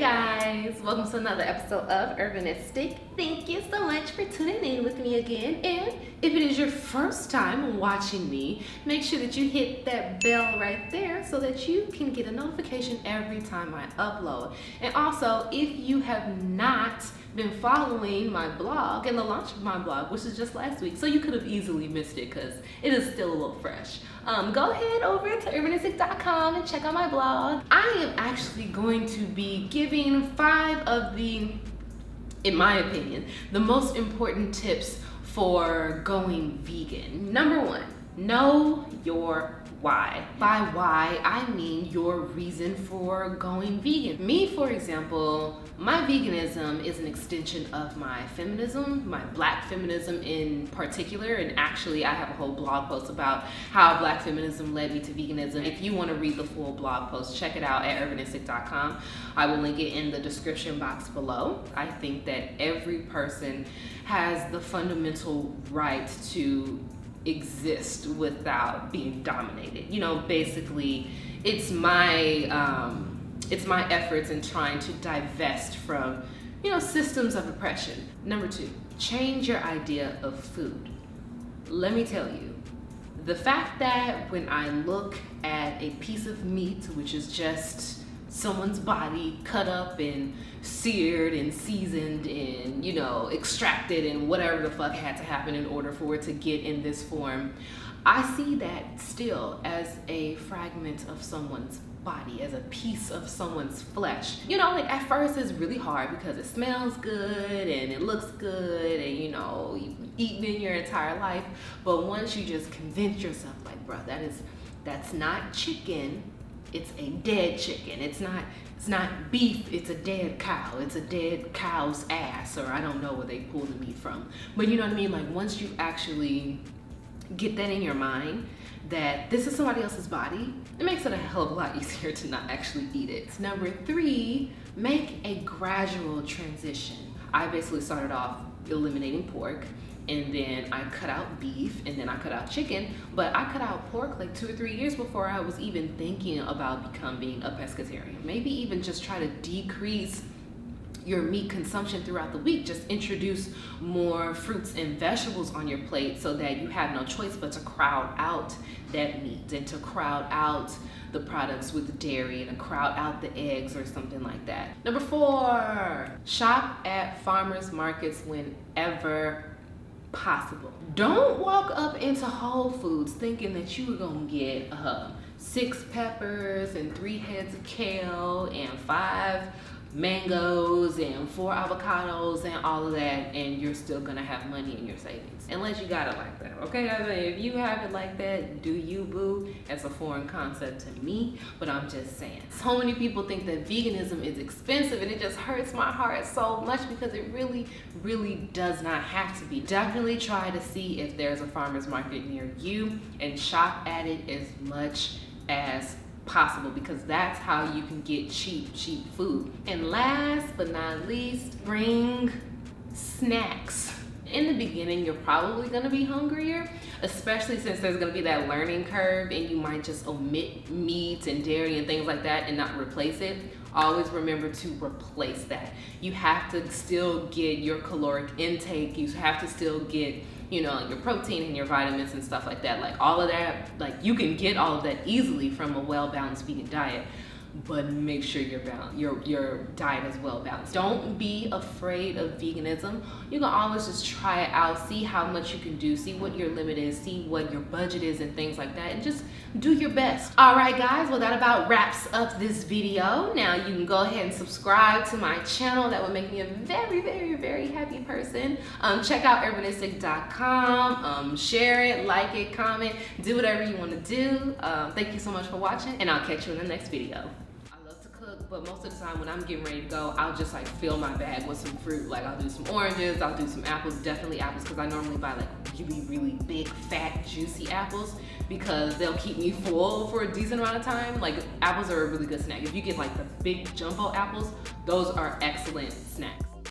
guys, welcome to another episode of Urbanistic. Thank you so much for tuning in with me again. And if it is your first time watching me, make sure that you hit that bell right there so that you can get a notification every time I upload. And also, if you have not been following my blog and the launch of my blog, which is just last week, so you could have easily missed it because it is still a little fresh. Go ahead over to urbanistic.com and check out my blog. I am actually going to be giving 5 of the, in my opinion, the most important tips for going vegan. Number 1, know your why. By why, I mean your reason for going vegan. Me, for example, my veganism is an extension of my feminism, my black feminism in particular, and actually I have a whole blog post about how black feminism led me to veganism. If you want to read the full blog post, check it out at urbanistic.com. I will link it in the description box below. I think that every person has the fundamental right to exist without being dominated. You know, basically it's my efforts in trying to divest from, you know, systems of oppression. Number 2, change your idea of food. Let me tell you, the fact that when I look at a piece of meat, which is just someone's body cut up and seared and seasoned and, you know, extracted and whatever the fuck had to happen in order for it to get in this form, I see that still as a fragment of someone's body, as a piece of someone's flesh. You know, like at first it's really hard because it smells good and it looks good and, you know, you've eaten in your entire life. But once you just convince yourself, like, bro, that's not chicken, it's a dead chicken. It's not beef, it's a dead cow. It's a dead cow's ass, or I don't know where they pull the meat from. But you know what I mean? Like, once you actually get that in your mind, that this is somebody else's body, it makes it a hell of a lot easier to not actually eat it. Number 3, make a gradual transition. I basically started off eliminating pork, and then I cut out beef, and then I cut out chicken, but I cut out pork like 2 or 3 years before I was even thinking about becoming a pescatarian. Maybe even just try to decrease your meat consumption throughout the week. Just introduce more fruits and vegetables on your plate so that you have no choice but to crowd out that meat and to crowd out the products with dairy and to crowd out the eggs or something like that. Number 4, shop at farmers markets whenever possible. Don't walk up into Whole Foods thinking that you were gonna get 6 peppers and 3 heads of kale and 5 mangoes and 4 avocados and all of that, and you're still gonna have money in your savings. Unless you got it like that, okay? I mean, if you have it like that, do you, boo? It's a foreign concept to me, but I'm just saying. So many people think that veganism is expensive, and it just hurts my heart so much because it really, really does not have to be. Definitely try to see if there's a farmer's market near you and shop at it as much as possible, because that's how you can get cheap food. And last but not least, bring snacks. In the beginning, you're probably gonna be hungrier, especially since there's gonna be that learning curve and you might just omit meat and dairy and things like that and not replace it. Always remember to replace that. You have to still get your caloric intake. You have to still get, you know, your protein and your vitamins and stuff like that. Like all of that, like you can get all of that easily from a well-balanced vegan diet, but make sure your diet is well balanced. Don't be afraid of veganism. You can always just try it out, see how much you can do, see what your limit is, see what your budget is and things like that, and just do your best. All right, guys, well, that about wraps up this video. Now you can go ahead and subscribe to my channel. That would make me a very, very, very happy person. Check out urbanistic.com. Share it, like it, comment, do whatever you want to do. Thank you so much for watching, and I'll catch you in the next video. But most of the time when I'm getting ready to go, I'll just like fill my bag with some fruit. Like I'll do some oranges, I'll do some apples, definitely apples, because I normally buy like really big, fat, juicy apples because they'll keep me full for a decent amount of time. Like apples are a really good snack. If you get like the big jumbo apples, those are excellent snacks.